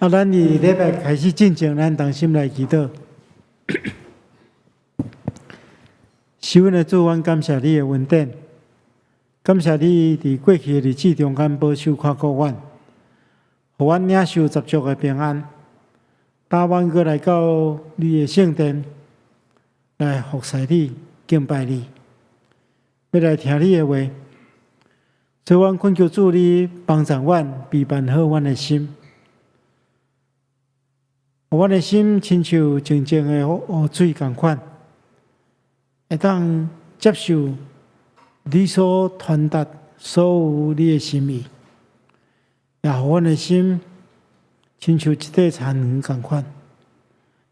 咱伫礼拜开始进前，咱同心来祈祷。是阮的主，阮感谢你的恩典，感谢你伫过去的日子中间保守看顾阮，互阮领受十足的平安。带阮过来到你的圣殿，来服侍你、敬拜你，要来听你的话。所以，阮恳求主你帮助阮，备办好阮的心。阮的心亲像静静的湖水共款，会当接受你所传达所有你的心意，也互阮的心亲像一块田园共款。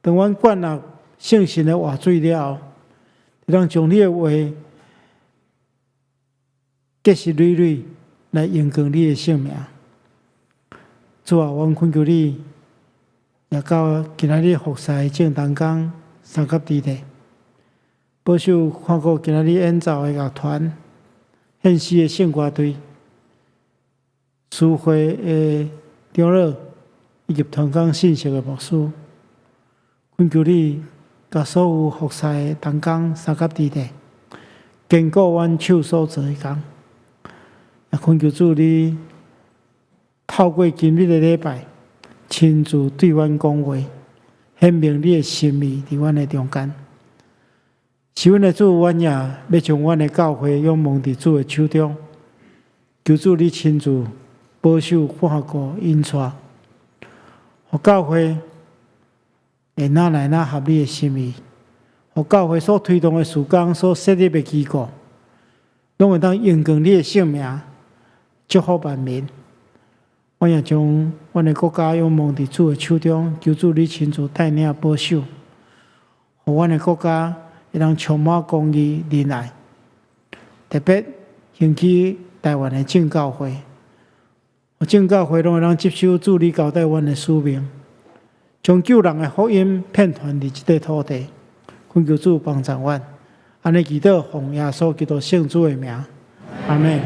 当阮灌入圣神的活水了后，会当将你的话结实累累来荣光你的性命。主啊，阮恳求你。也到今仔日服侍正当工三甲之地，保守看顾今仔日演奏的乐团、献诗的圣歌队、书会的长老以及同工信息的牧师，恳求你甲所有服侍的同工三甲之地，坚固阮手所做的工。也恳求主你透过今日的礼拜。亲自对阮讲话，显明你的心意伫阮的中间。是阮的主，阮也要将阮的教会仰望伫主的手中，求主你亲自保守、看顾、引带，互教会会哪来哪合你的心意，互教会所推动的事工、所设立的机构，拢会当荣光你的圣名，祝福万民。阮也将阮的国家仰望伫主的手中，求主你亲自带领保守，互阮的国家会当充满公义、仁爱。特别兴起台湾的正教会，正教会拢会当接受主你交代阮的使命，将救人的福音遍传伫这块土地。恳求主帮助阮，安尼祈祷奉耶稣基督圣主的名，阿门。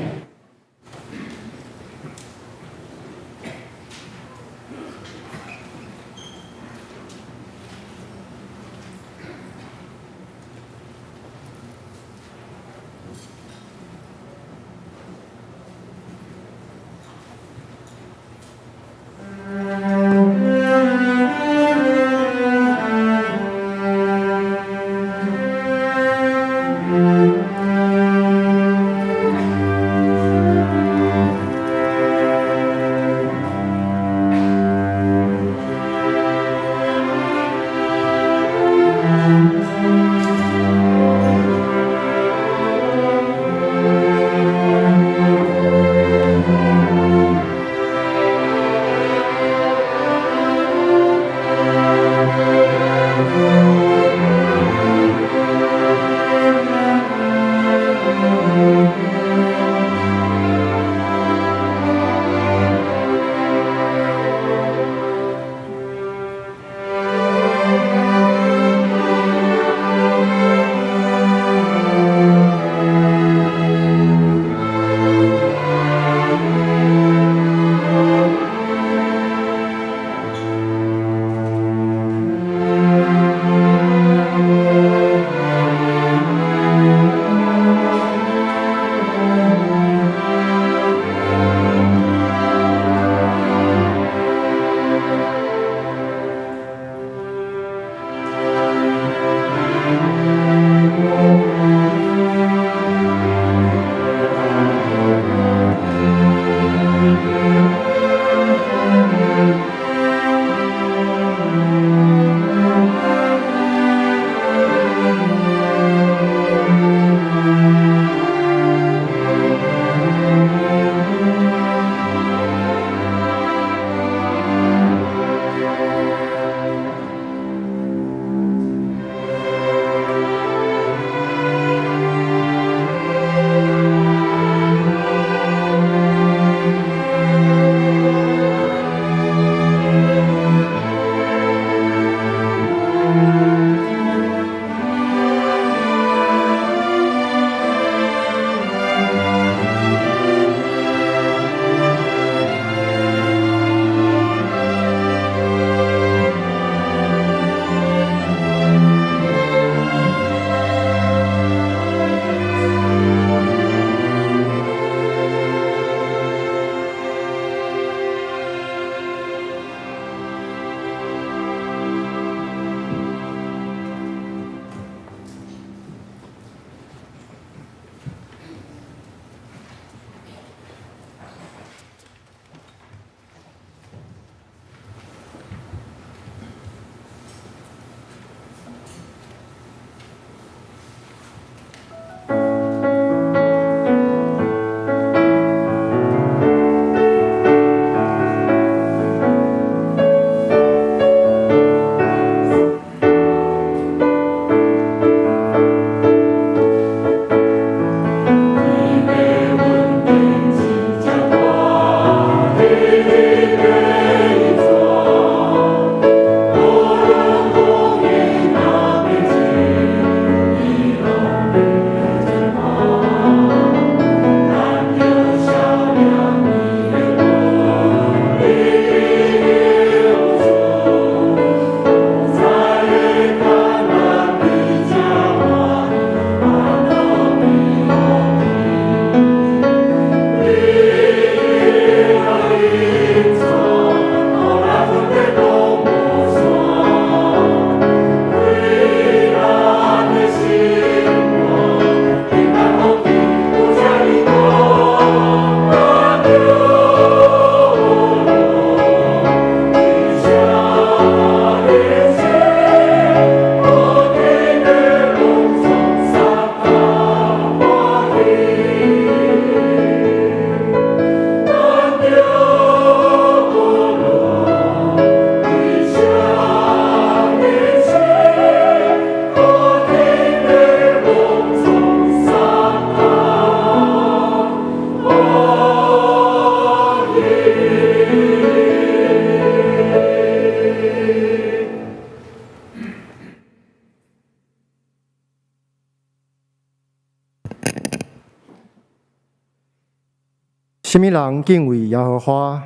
什么人敬畏耶和华？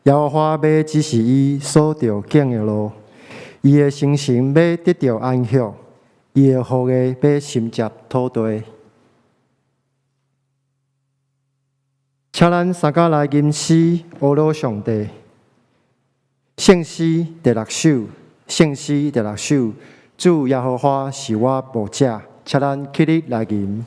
耶和华要指示伊所着行的路，伊的心神要得到安息，伊的福业要承接土地。请咱三甲来吟诗，阿罗上帝。圣诗第6首，圣诗第6首，主耶和华是我牧者，请咱起立来吟。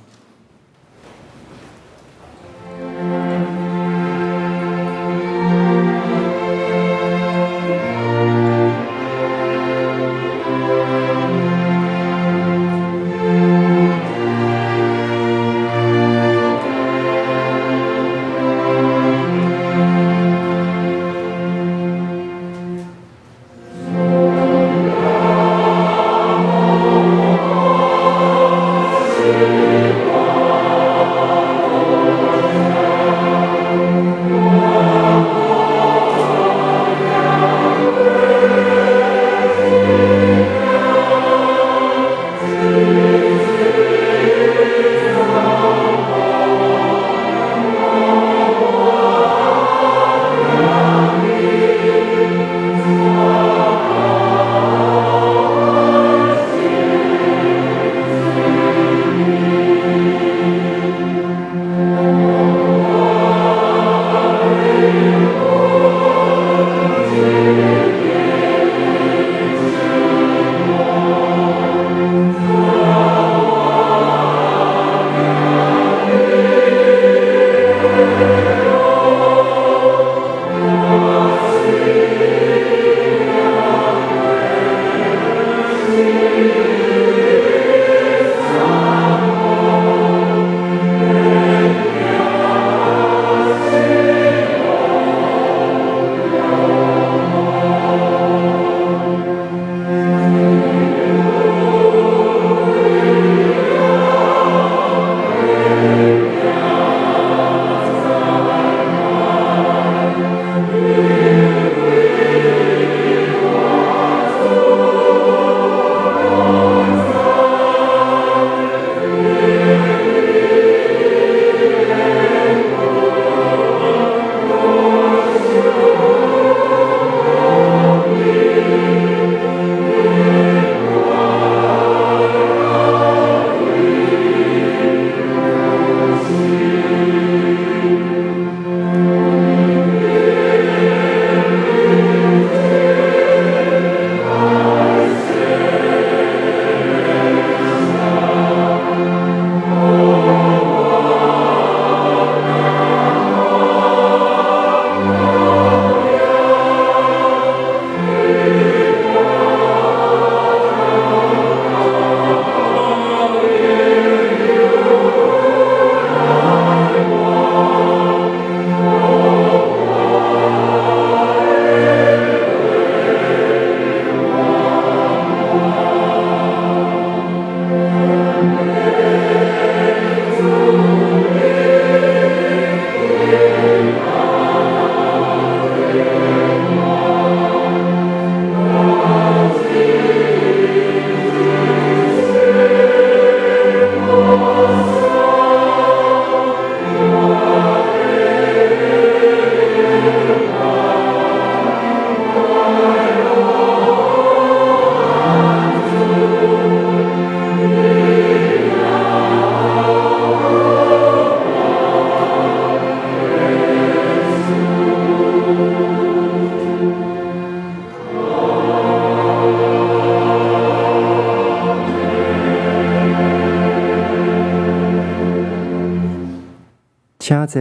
请坐。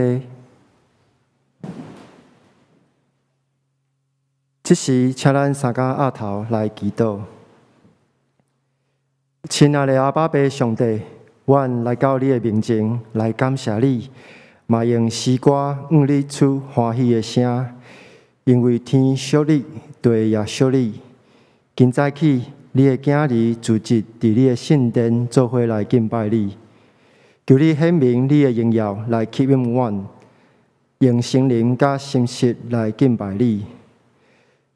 这时，请咱三家额头来祈祷。亲爱的阿爸爸上帝，阮来到你的面前来感谢你，嘛用诗歌你出欢喜的声，因为天属你，地也属你。今早起，你的囝儿聚集伫你的圣殿，做伙来敬拜你。求你显明你的荣耀来吸引阮，用心灵甲心实来敬拜你。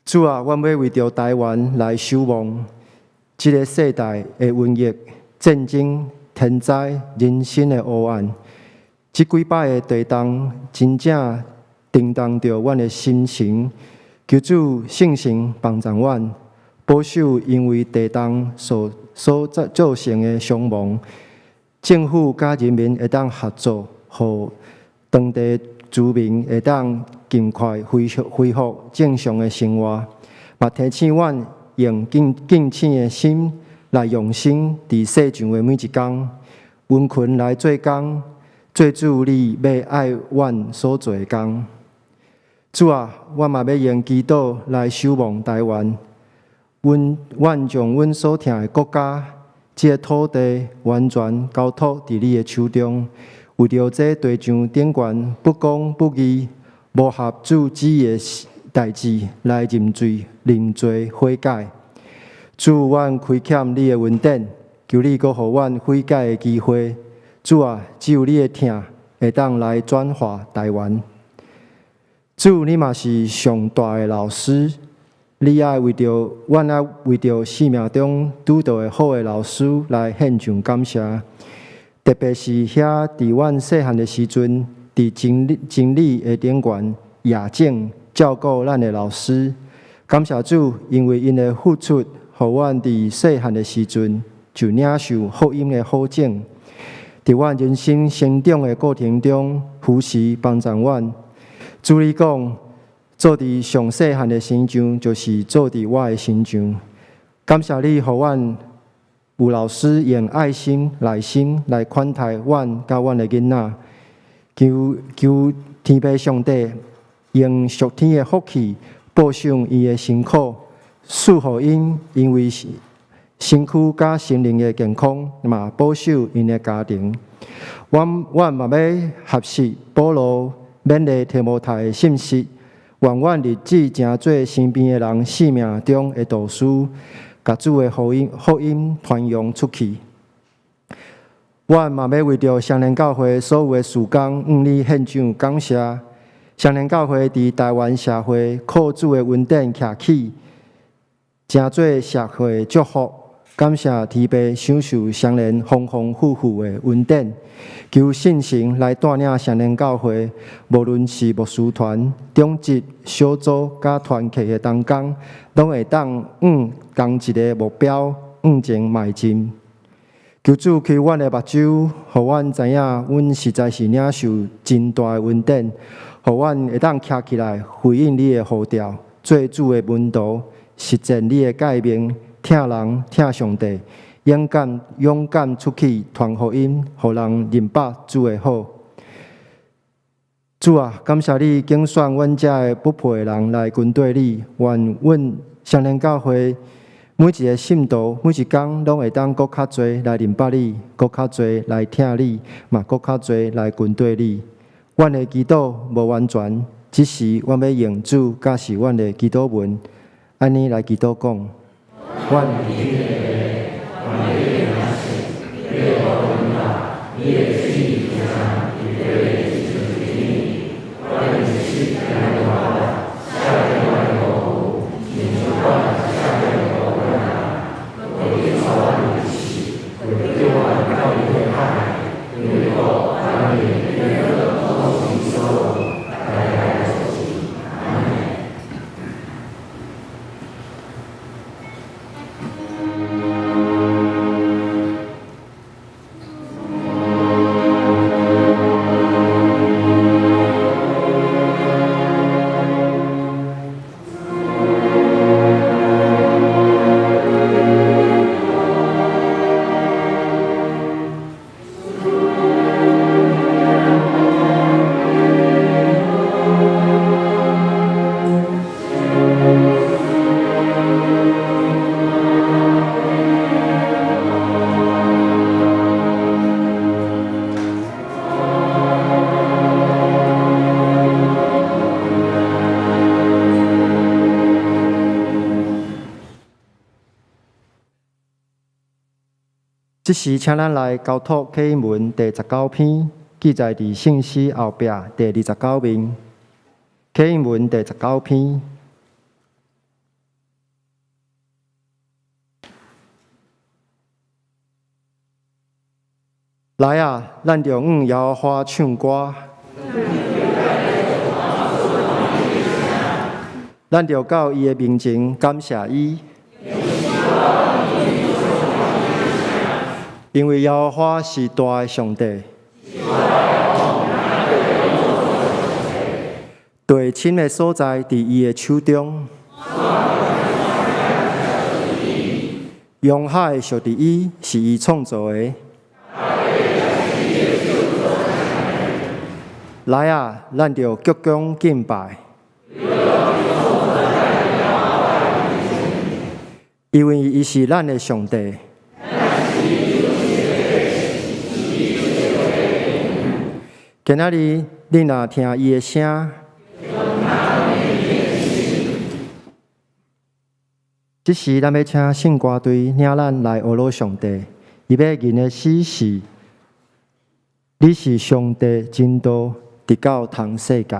主啊，阮要为着台湾来守望，这个世代的瘟疫、战争、天灾、人生的黑暗，这几摆的地动，真正震动着阮的心情，求主圣神帮助阮，保守因为地动所造成的伤亡。政府甲人民会当合作，互当地居民会当尽快恢复正常的生活。嘛提醒阮用敬虔的心来用心伫世上的每一天，温群来做工，做主你要爱阮所做的工。主啊，我嘛要用祈祷来守望台湾。阮将阮所疼的国家，这个土地完全交托伫你的手中。为着这地上顶悬不公不义、无合主旨意的代志来认罪悔改。主，阮亏欠你的恩典，求你阁互阮悔改的机会。主啊，只有你的疼会当来转化台湾。主，你嘛是上大的老师，你爱阮爱为着生命中拄到的好的老师来献上感谢。特别是遐伫阮细汉的时阵，伫真理的顶悬亚正照顾咱的老师。感谢主，因为因的付出，互阮伫细汉的时阵就领受福音的好种。伫阮人生成长的过程中，扶持帮助阮。主你讲，做伫上细汉的形象，就是做伫我的形象。感谢你，互阮有老师用爱心、耐心来款待阮甲阮的囡仔。求天父上帝用属天的福气报赏伊的辛苦，赐予因为身躯甲心灵的健康，嘛保守因的家庭。阮嘛要学习保罗勉励提摩太的信息，愿阮日子成做身边的人生命中的导师，甲主的福音传扬出去。阮嘛要为着双连教会所有的事工，向你献上感谢。双连教会伫台湾社会靠主的恩典徛起，成做社会祝福。感谢天父享受双连丰丰富富的恩典，求圣神来带领双连教会，无论是牧师团、中职、小组甲团契的同工，拢会当同一个目标向前迈进。求主开阮的目睭，互阮知影，阮实在是领受真大的恩典，互阮会当徛起来回应你的呼召，做主的门徒，实践你的诫命。疼人、疼上帝，勇敢出去传福音，互人认白主的好。主啊，感谢你拣选阮遮的不配的人来跟对你，愿阮双连教会每一个信徒，每一天拢会当搁较侪来认白你，搁较侪来听你，嘛搁较侪来跟对你。阮的祈祷无完全，只是阮要用主甲是阮的祈祷文，安尼来祈祷讲。阮这时，请咱来交托启应文第19篇，记载伫圣诗后壁第29面。启应文第19篇。来啊，咱就向耶和华唱歌。咱就到伊的面前感谢伊，因为耶和华是大的上帝，对亲的所在伫伊的手中，洋海属伫伊，是伊创造的。来啊，咱就鞠躬敬拜，因为伊是咱的上帝。今仔日你若听伊的声，即时咱要请圣歌队领咱来学罗上帝，伊要吟的诗是：你是上帝真道，直到全世界。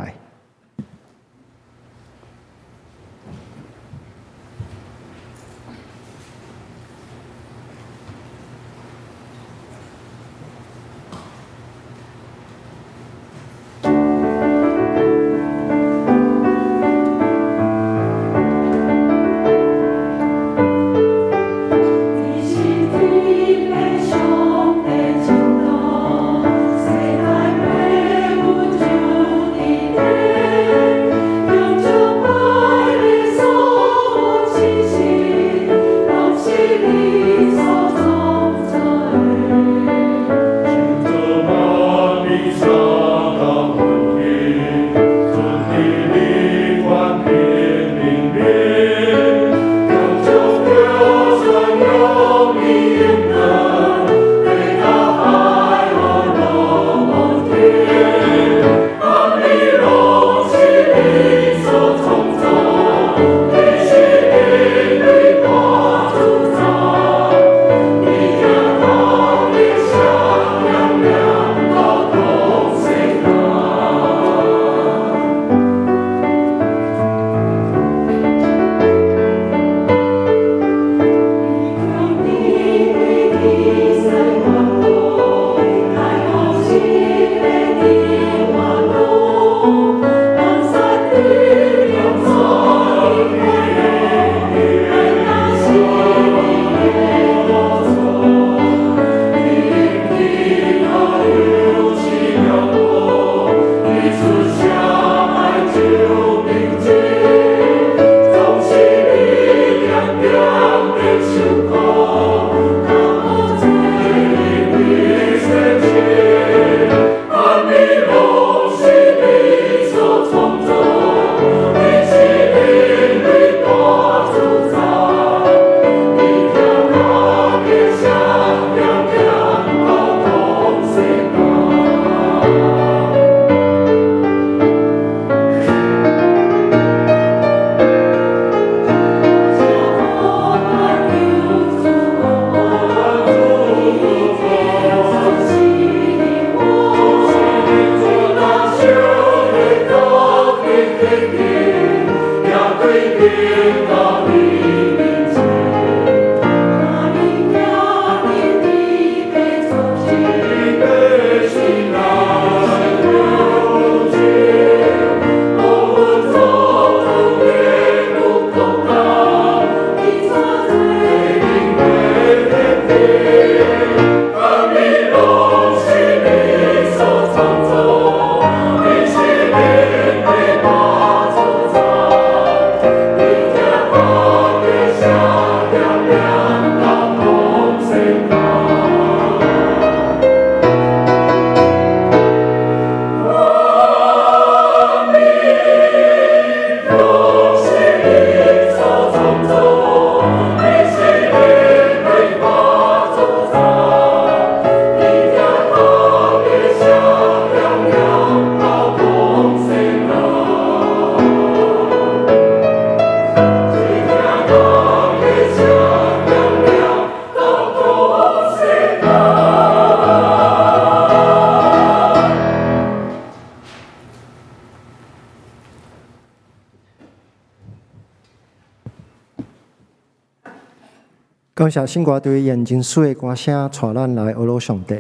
感谢圣歌队用真水的歌声带咱来学罗上帝。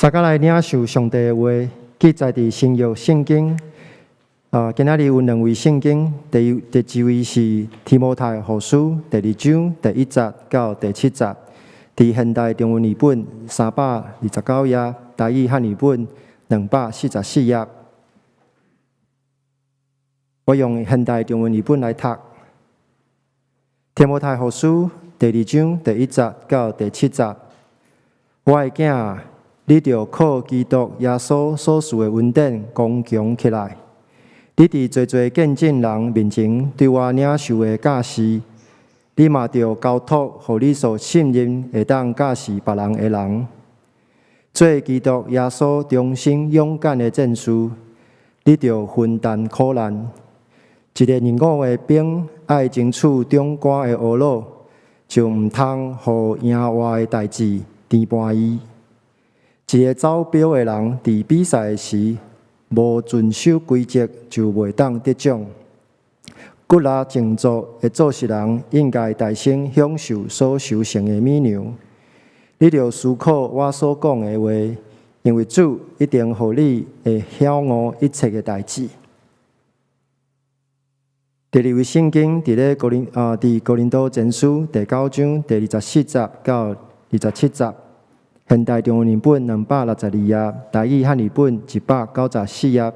大家来领受上帝的话，记载伫新约圣经。今仔日有2位圣经，第一位是提摩太后书第2章第1节到第7节，伫现代中文译本329页，台语汉语本244页。我用现代中文译本来读。提摩太后书第2章第1节到第7节，我的囝，你着靠基督耶稣所赐的恩典刚强起来。你伫侪侪见证人面前对我领受的教示，你嘛着交托，互你所信任会当教示别人的人，做基督耶稣忠心勇敢的战士。你着分担苦难。一个任务的兵爱争取长官的婀娜，就毋通互赢活的代志颠簸伊。一个走标的人伫比赛时，无遵守规则就袂当得奖。骨力静坐的做事人应该大声享受所修成的美牛。你着思考我所讲的话，因为主一定互你会晓悟一切的代志。第2位圣经伫哥林多前书第9章第24节到27节。现代中文译本262页，台语汉语本194页。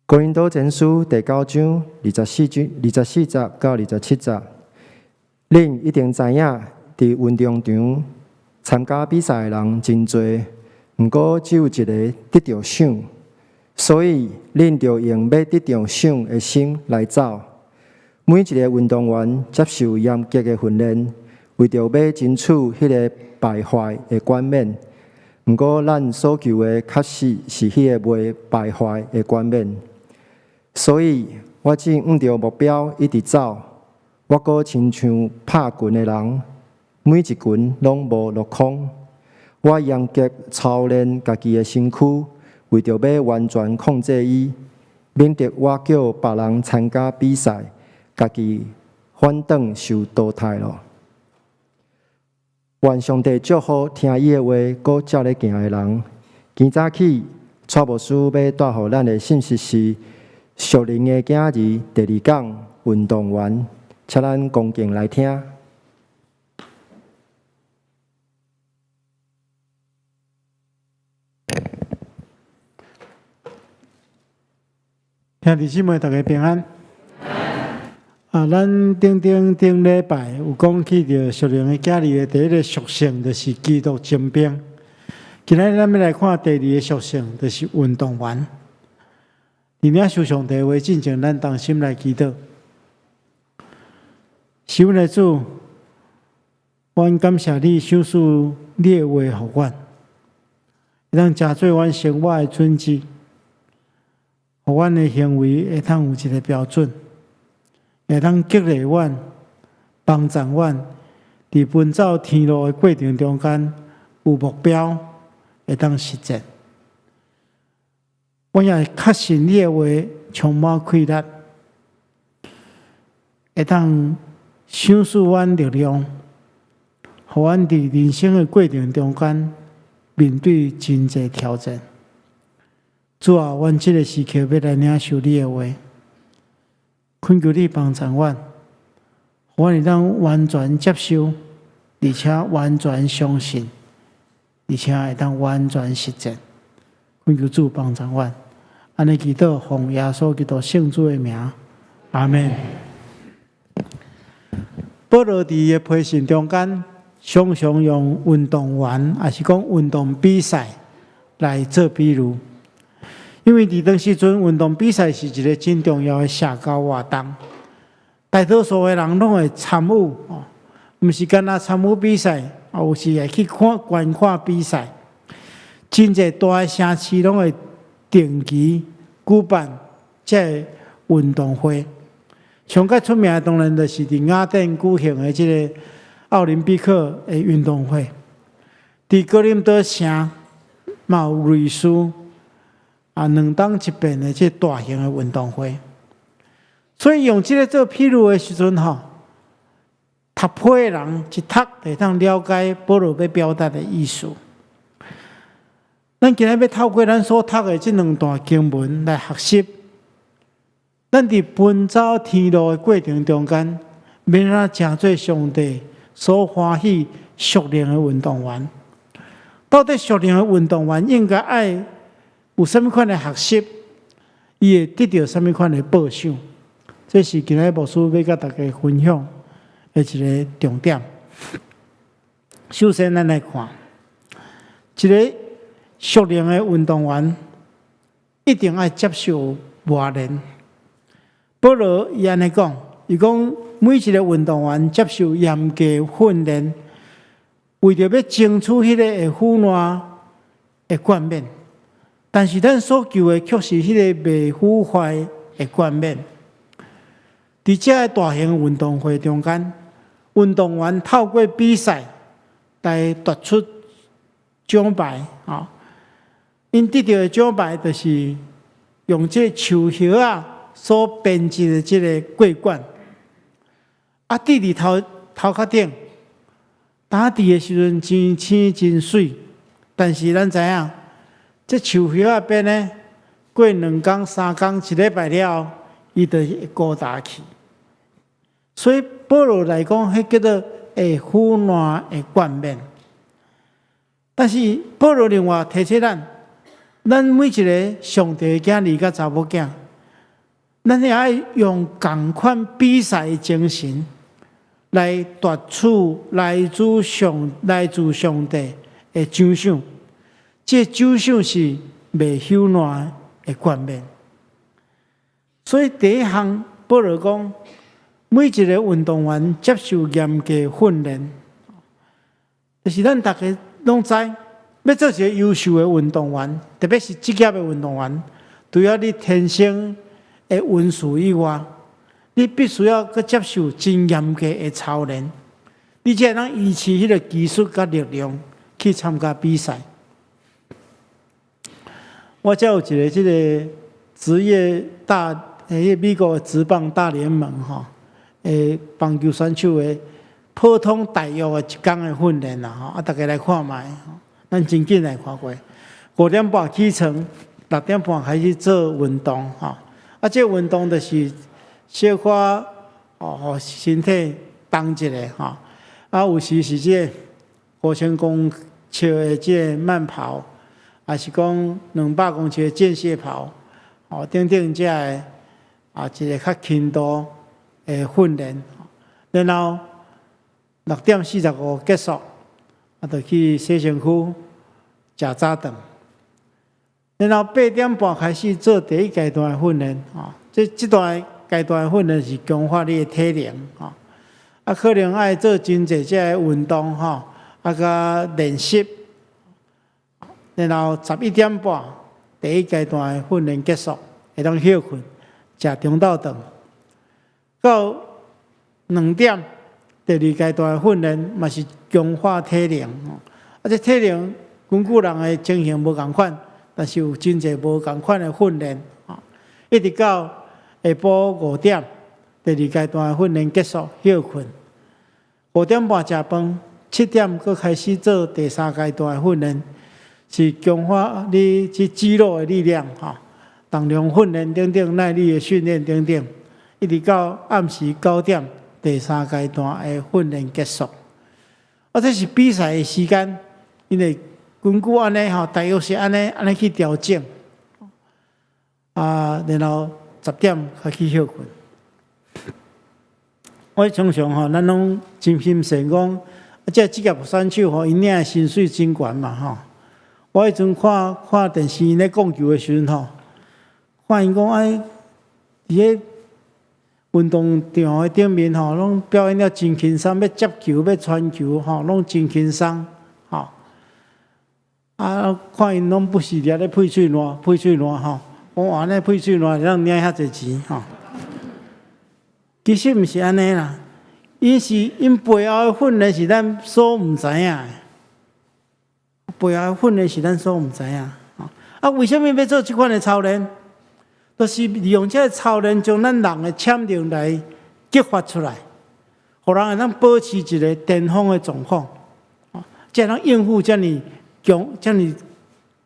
哥林多前书第9章24节到27节，恁一定知影，伫运动场参加比赛的人真多，毋过只有一个得到奖，所以恁着用要得到奖的心来走。每一个运动员接受严格的训练。为着要争取迄个败坏的冠冕，毋过咱所求的确实是迄个袂败坏的冠冕。所以我只按着目标一直走。我阁亲像拍拳的人，每一拳拢无落空。我严格操练家己的身躯，为着要完全控制伊，免得我叫别人参加比赛，家己反倒受淘汰了。愿上帝祝福听伊的话，搁照咧行的人。今早起，蔡牧师要带予咱的信息是：属灵的囝儿第2讲运动员，请咱恭敬来听。兄弟姊妹，大家平安。咱顶礼拜有讲起着属灵的囝儿的第一个属性，就是基督精兵。今日咱要来看第2个属性，就是运动员。伫领受上帝话进前，咱同心来祈祷。是阮的主，阮感谢你赏赐你的话互阮，会当诚做阮生活的准则，互阮的行为会当有一个标准。会当激励阮、帮助阮，伫奔走天路的过程中间有目标，会当实践。我也确信你的话充满气力，会当赏赐阮力量，互阮伫人生的过程中间面对真侪挑战。主啊，阮这个时刻要来领受你的话。恳求你帮助阮，互阮会当完全接受，而且完全相信，而且会当完全实践。恳求主帮助阮，安尼祈祷奉耶稣基督圣主的名，阿门。保罗伫伊的批信中间，常常用运动员，也是讲运动比赛来做比喻。因为伫当时阵，运动比赛是一个真重要的社交活动，大多数的人拢会参与，毋是干那参与比赛，有时会去观看比赛。真侪大的城市拢会定期举办这运动会。上较出名的当然就是伫雅典举行的这个奥林匹克的运动会。伫哥林多城嘛有类似2档一遍的这大型的运动会。所以用这个做譬喻的时阵读批的人一读就当了解保罗要表达的意思。咱今日要透过咱所读的这两段经文来学习，咱伫奔走天路的过程中间，免啊成做上帝所欢喜属灵的运动员。到底属灵的运动员应该爱有什么款的学习？伊会得到什么款的报酬？这是今日牧师要甲大家分享的一个重点。首先，咱来看一个属灵的运动员，一定要接受磨练。保罗伊安尼讲，伊讲每一个运动员接受严格训练，为着要争取迄个会腐烂的冠冕。但是咱所求的却是迄个未腐坏的冠冕。伫这个大型运动会中间，运动员透过比赛来夺出奖牌啊！因得到的奖牌就是用这树叶所编织的这个桂冠。啊，伫伫头壳顶，打伫的时阵真青真水，但是咱知影。这树叶边呢，过2天3天1礼拜了后，伊就会孤单去。所以保罗来讲，迄叫做会腐烂的冠冕。但是保罗另外提醒咱每一个上帝的囝儿甲查某囝，咱也爱用同款比赛的精神来夺取来自上帝的奖赏。这奖赏是未朽烂的冠冕，所以第一项，保罗讲，每一个运动员接受严格训练，就是咱大家拢知，要做一个优秀的运动员，特别是职业的运动员，除了你天生的运数以外，你必须要去接受真严格的操练，你才能维持迄个技术甲力量去参加比赛。我才有一个这个职业美国的职棒大联盟棒球选手的普通大约的1天的训练啦大家来看卖咱真紧来看过，5点半起床，6点半开始做运动这运动就是小可互身体动一下有时是这5000公尺的这慢跑。也是讲200公尺的间歇跑，等等这个一个较轻度的训练，然后6点45结束，就去洗身躯、食早顿，然后8点半开始做第一阶段的训练这段阶段的训练是强化你的体能可能爱做真济这个运动甲练习。然后11点半，第一阶段的训练结束，会当休困，食中昼顿。到2点，第2阶段的训练嘛是强化体能这体能根据人的情形无同款，但是有真济无同款的训练一直到下晡5点，第2阶段的训练结束，休困。5点半食饭，7点佫开始做第3阶段的训练。是强化你这肌肉的力量重量训练等等，耐力的训练等等，一直到暗时9点，第3阶段的训练结束。这是比赛的时间，因为根据安尼大约是安尼去调整然后10点开始休困。我常常咱拢真心诚讲，这职业选手因领的薪水真悬嘛我迄阵看电视因咧讲球的时阵看因讲伫迄运动场的顶面拢表演了真轻松，要接球、要传球拢真轻松看因拢不时咧配喙烂，我安尼配喙烂，让领遐济钱其实毋是安尼啦，因背后的训练是咱所毋知影的。背后训练是咱所毋知影为什么要做这款的操练？就是利用这个操练，将咱人的潜能来激发出来，互人会当保持一个巅峰的状况，才能应付这么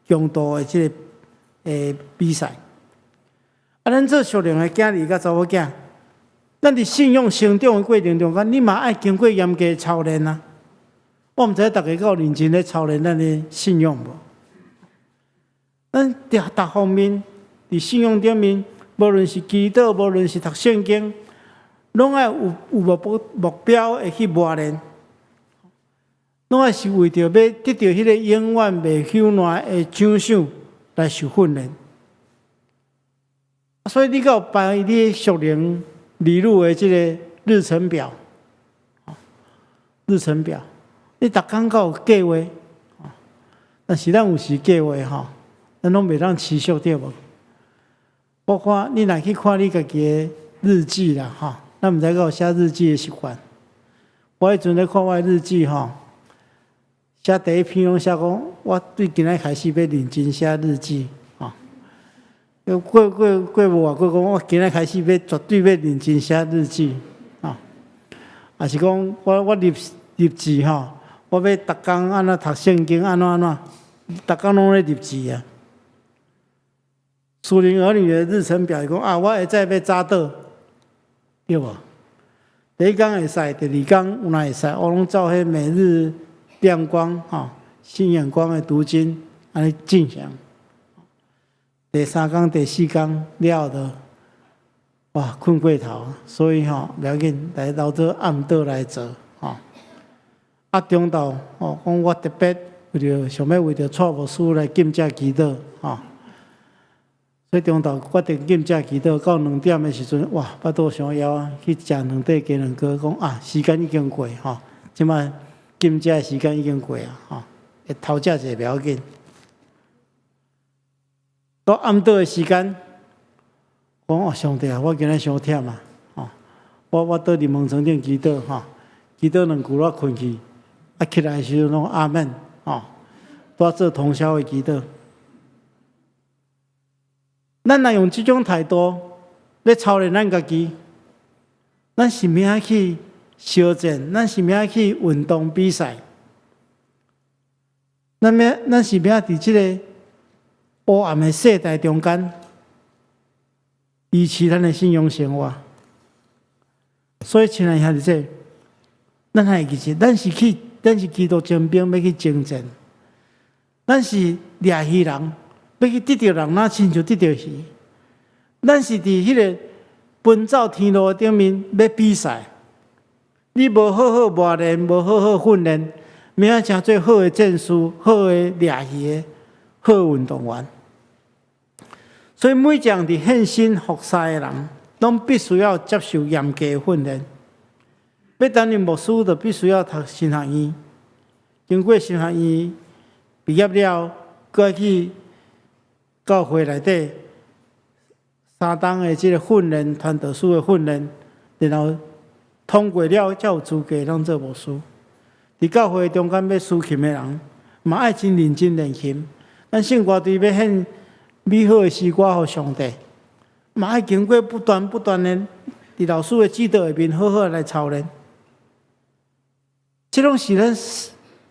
强度的即个比赛。咱做属灵的囝儿甲查某囝，咱伫信仰成长的过程中间，你嘛爱经过严格的操练啊。我毋知大家够认真咧操练咱的信仰无？咱伫各方面伫信仰顶面，无论是祈祷，无论是读圣经，拢爱有目标的去磨练，拢爱是为着要得到迄个永远袂朽烂的奖赏来受训练。所以你有排你属灵理路的即个日程表，日程表，你逐工有计划，但是咱有时计划吼，咱拢袂当持续对无？包括你若去看你家己的日记啦，吼，咱毋知有写日记的习惯。我迄阵咧看我的日记吼，写第一篇拢写讲，我对今仔开始要认真写日记。过无偌久讲，我今仔开始要绝对要认真写日记，也是讲我立志吼，我要逐工安怎读圣经，安怎，逐工拢咧立志啊。属灵儿女的日程表是讲我下早要早倒，对无？第一天会使，第二天有哪会使？我拢照迄每日亮光新眼光的读经安尼进行。第三天、第四天了后，哇，困过头，所以袂要紧，来留做暗倒来做中昼讲我特别想要为着蔡牧师来禁食祈祷所以中昼决定禁食祈祷，到2点的时阵，哇，巴肚伤枵啊，去食2块鸡卵糕，讲时间已经过即摆禁食的时间已经过会偷食者袂要紧。到暗倒的时间，讲上帝啊，我今仔伤忝我倒伫门床顶祈祷祈祷2句我困去，起来的时阵拢阿门拄做通宵的祈祷。咱若用即种态度咧操练咱家己，咱是免爱去烧战，咱是免爱去运动比赛，咱是免伫即个黑暗的世代中间，维持咱的信仰生活。所以，亲爱兄弟姐，咱还记住，咱是基督精兵，要去征战；咱是掠鱼人，要去得到人，哪亲像得到鱼。咱是伫迄个奔走天路顶面要比赛，你无好好磨练，无好好训练，明仔成做好的战士、好的掠鱼的好运动员。所以每一项伫献身服侍的人，拢必须要接受严格的训练。要担任牧师，就必须要读神学院，经过神学院毕业了，再去教会内底3档的即个训练、传道书的训练，然后通过了，才有资格当做牧师。伫教会中间要司琴的人，嘛爱真认真练琴。咱圣歌队要献美好的诗歌给上帝，嘛爱经过不断的伫老师的指导下面，好好来操练。这拢是咱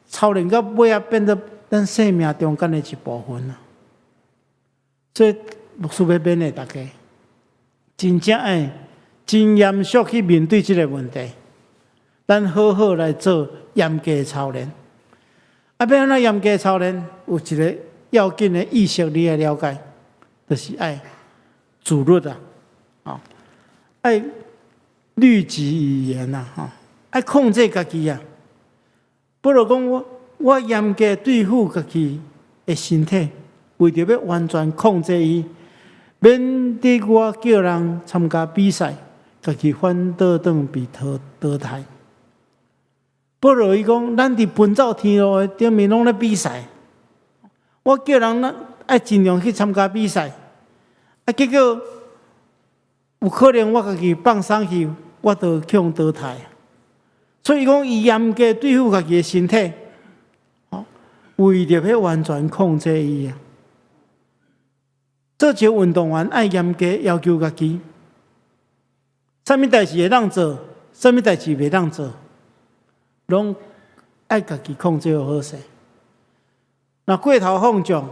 操练到尾啊，变得咱生命中间的一部分啊。所以牧师要勉励大家，真正爱真严肃去面对这个问题，咱好好来做严格的操练。要安怎严格操练？有一个要紧的意识，你要了解，就是爱自律爱律己语言爱控制家己不如讲我严格对付家己的身体，为着要完全控制伊，免伫我叫人参加比赛，家己反倒转被淘汰。不如伊讲，咱伫奔走天路的顶面拢咧比赛，我叫人爱尽量去参加比赛，结果有可能我家己放松去，我就去互淘汰。所以讲，伊严格对付家己的身体，为着要完全控制伊做一个运动员，爱严格要求家己，啥物代志会当做，啥物代志袂当做，拢爱家己控制好势。若过头放纵，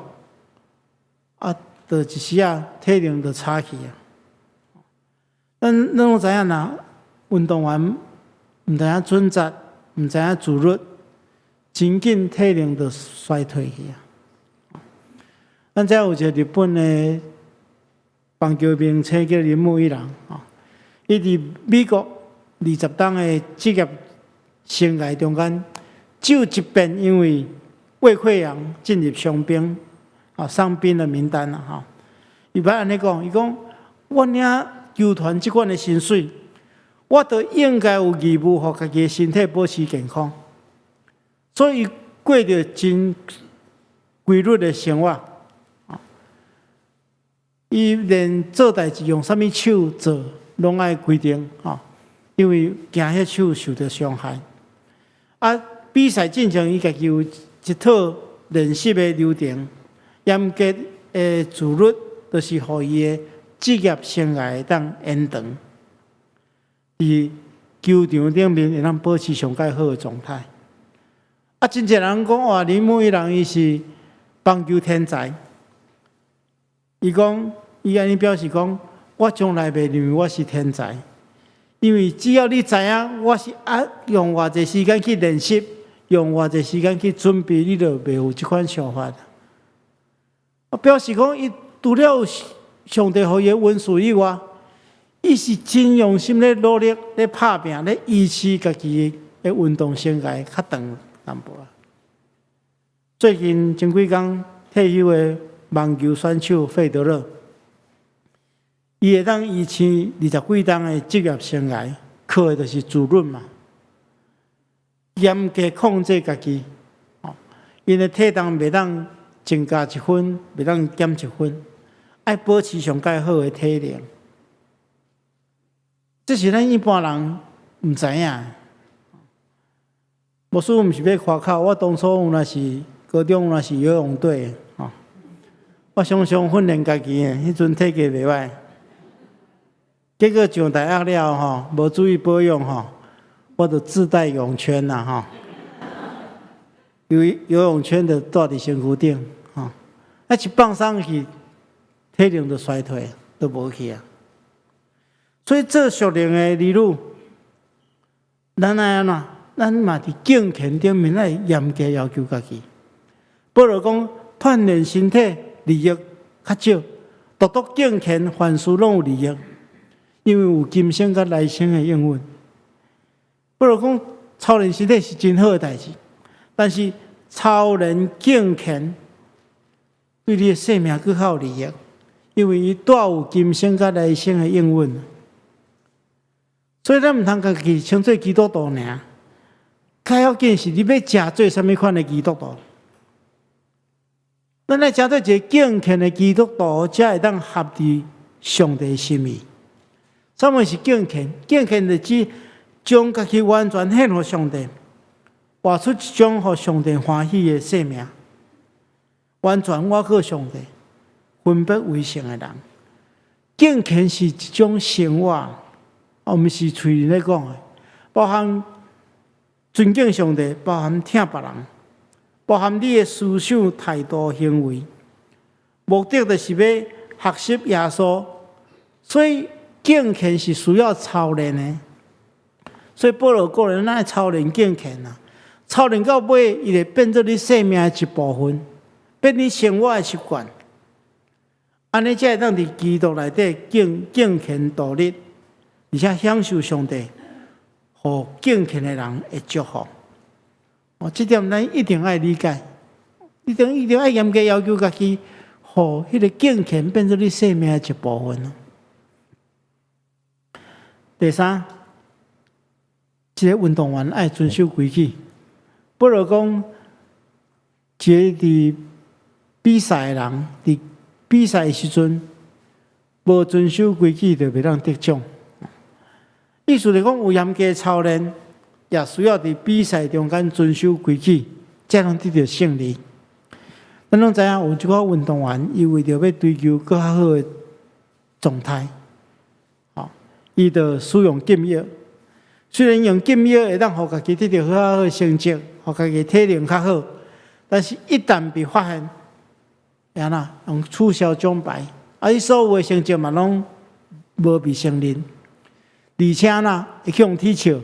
啊，就一时啊体能就差去啊。咱拢知影呐，运动员毋知影准则，毋知影自律，真紧体能就衰退去啊。咱遮有一个日本的棒球名称叫铃木一郎啊，伊伫美国20档的职业生涯中间，只有一遍因为胃溃疡进入伤兵啊伤兵的名单啦哈。伊捌安尼讲，伊讲我领球团即款的薪水，我都应该有义务互家己的身体保持健康，所以伊过着真规律的生活。伊连做代志用啥物手做，拢爱规定啊，因为惊迄手受到伤害。啊，比赛进程伊家己有一套练习的流程，严格的自律，就是互伊的职业生涯会当延长，伫球场顶面会当保持上介好的状态。啊，真侪人讲哇，铃木一郎伊是棒球天才，伊讲。伊安尼表示讲，我从来袂认为我是天才，因为只要你知影我是用偌济时间去练习，用偌济时间去准备，你就袂有即款想法。我表示讲，伊除了有上帝互伊的恩赐以外，伊是真用心咧努力咧拍拼咧维持家己的运动生涯较长淡薄啊。最近前几工退休的网球选手费德勒。伊会当以前20几档的职业生涯，靠的就是自律嘛，严格控制家己，因的体重袂当增加1分，袂当减1分，爱保持上介好的体能。这是咱一般人毋知影。无说毋是要夸口，我当初有若是高中若是游泳队，我常常训练家己的，迄阵体格袂歹。结果上大学了吼，无注意保养吼，我就自带泳圈啦吼，游泳圈就带伫身躯顶吼，一放上去，体能就衰退，都无去啊。所以做熟练的儿女，咱爱安怎？咱嘛伫敬虔顶面爱严格要求家己。保罗讲，锻炼身体利益较少，独独敬虔，凡事拢有利益。因为有今生甲来生的应允，不如讲操练身体是真好的代志，但是操练敬虔对你的生命更较有利益，因为伊带有今生甲来生的应允。所以咱毋通家己称做基督徒尔，较要紧是你要食做啥物款的基督徒。咱来食做一个敬虔的基督徒，才会当合伫上帝心意。什么是敬虔？敬虔就指将家己完全献互上帝，活出一种互上帝欢喜的生命，完全我靠上帝，分别为圣的人。敬虔是一种生活，毋是嘴里咧讲的，包含尊敬上帝，包含疼别人，包含你的思想、态度、行为，目的就是要学习耶稣，所以。敬虔是需要操练的，所以保罗个人爱操练敬虔啊，操练到尾，伊会变做你生命的一部分，变你生活的习惯。安尼才会当伫基督内底敬虔度日，而且享受上帝互敬虔的人的祝福。这点咱一定爱理解，一定爱严格要求家己，互迄个敬虔变做你生命的一部分。第三，一个运动员爱遵守规矩。不如讲，一个伫比赛的人，伫比赛的时阵，无遵守规矩，就袂当得奖。意思是讲，有严格操练，也需要伫比赛中间遵守规矩，才能得到胜利。咱拢知影，有一寡运动员，伊为着要追求更较好的状态。伊就使用禁药，虽然用禁药会当互家己得到较好的成绩，互家己体能较好，但是一旦被发现，安那用取消奖牌，伊所有的成绩嘛拢无被承认，而且呢会去用踢笑，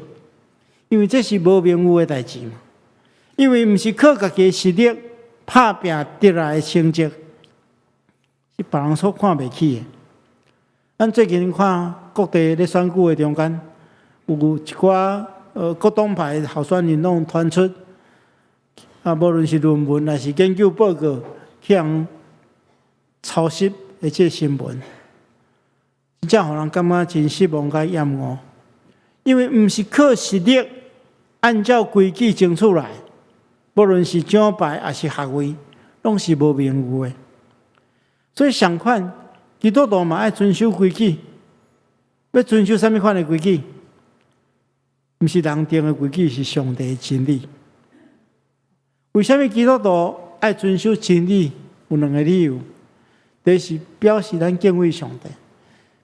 因为这是无名誉的代志嘛。因为毋是靠家己实力拍拼得来的成绩，是别人所看袂起的。咱最近看各地咧选举的中间，有一寡各党派候选人拢传出，无论是论文还是研究报告，去人抄袭的这新闻，真正互人感觉真失望甲厌恶。因为毋是靠实力按照规矩争取来。无论是奖牌还是学位，拢是无名誉的。所以相反，基督徒嘛爱遵守规矩。要遵守什么款的规矩？毋是人定的规矩，是上帝的真理。为什么基督徒爱遵守真理？有两个理由：第一是表示咱敬畏上帝，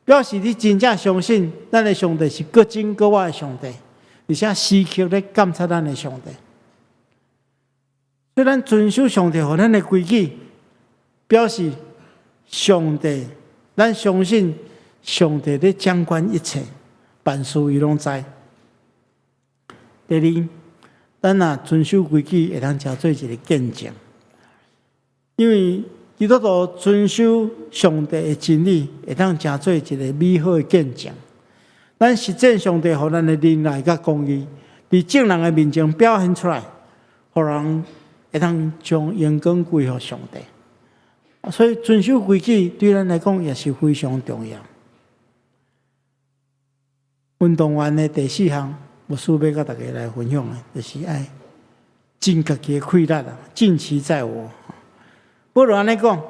表示你真正相信咱的上帝是各真各活的上帝，而且时刻咧监察咱的上帝。所以，咱遵守上帝和咱的规矩，表示上帝，咱相信上帝在掌管一切，万事伊拢知。第二，咱若遵守规矩，会当成做一个见证，因为基督徒遵守上帝的真理，会当成做一个美好的见证。咱实践上帝和咱的仁爱甲公义，伫众人的面前表现出来，互人会当将阳光归予上帝，所以遵守规矩对咱来讲也是非常重要。运动员的第四项，我需要甲大家来分享的，就是爱尽家己的快乐啊，尽其在我。不如安尼讲，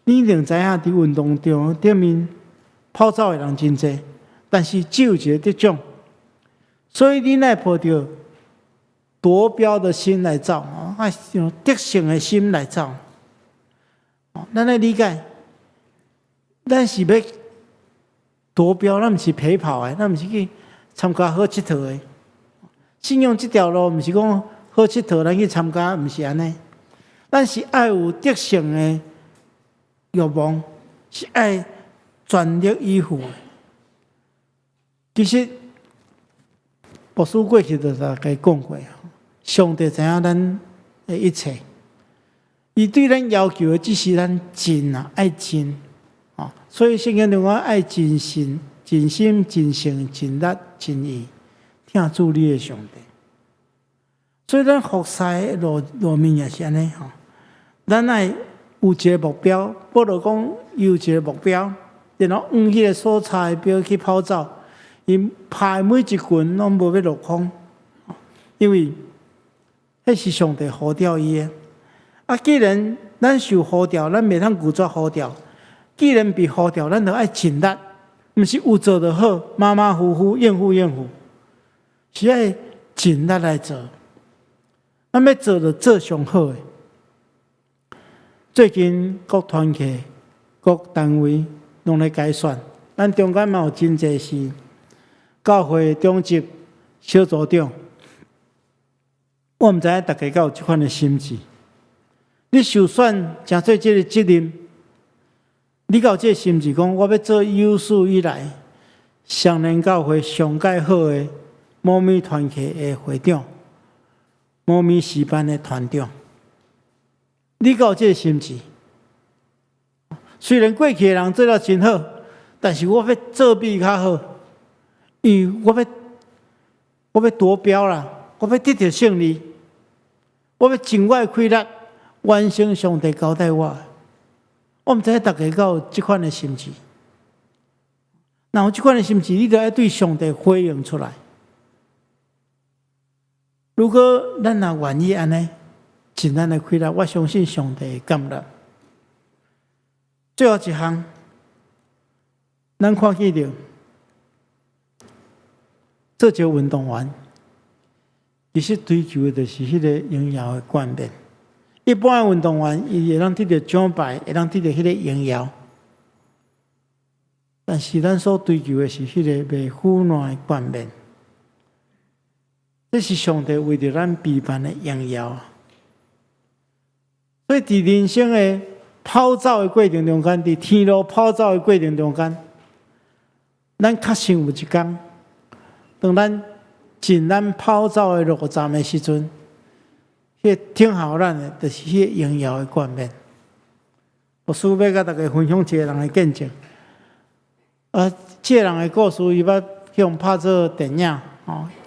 你一定知影伫运动场顶面跑走的人真多，但是只有一个得奖，所以你乃抱着夺标的心来走，爱用得胜的心来走。咱来理解，咱是要夺标，咱毋是陪跑的，咱毋是去参加好佚佗的。信仰这条路，毋是讲好佚佗，咱去参加，毋是安尼。咱是爱有得胜的欲望，是爱全力以赴的。其实，牧师过去就甲伊讲过。上帝知影咱的一切，伊对咱要求的只是咱尽啊，爱尽啊。所以圣经中讲爱尽心、尽心、尽性、尽力、尽意，听主你的上帝。所以咱服侍的路面也是安尼吼，咱爱有一个目标，不如讲有一个目标，然后往迄个所在标去跑走，伊拍每一拳拢无要落空，因为迄是上帝呼召伊的。啊，既然咱受呼召，咱袂通拒绝呼召。既然被呼召，咱就爱尽力，毋是有做就好，马马虎虎、应付应付，是爱尽力来做。咱要做就做上好的。最近各团体、各单位拢咧改选，咱中间嘛有真侪是教会中职小组长。我毋知影大家敢有即款的心志。你受选诚做即个责任，你敢有即个心志讲，我要做有史以来上联教会上介好的母咪团契的会长，母咪诗班的团长。你敢有即个心志？虽然过去的人做了真好，但是我要做比较好，因为我要夺标啦，我要得到胜利。我要尽我的快乐，完成上帝交代我的。我毋知影大家敢有即款的心志。若有即款的心志，你就要对上帝回应出来。如果咱若愿意安尼尽咱的快乐，我相信上帝会感纳。最后一项，咱看见着做一个运动员。其实追求的就是迄个荣耀的冠冕。一般的运动员，伊会当得到奖牌，会当得到迄个荣耀。但是咱所追求的是迄个袂腐烂的冠冕。这是上帝为着咱备办的荣耀。所以，伫人生的跑走的过程中间，伫天路跑走的过程中间，咱确实有一天，当咱进咱跑走的路站的时阵，迄挺好咱的，就是迄荣耀的冠冕。牧师要甲大家分享一个人的见证。这个人的故事，伊捌用拍做电影，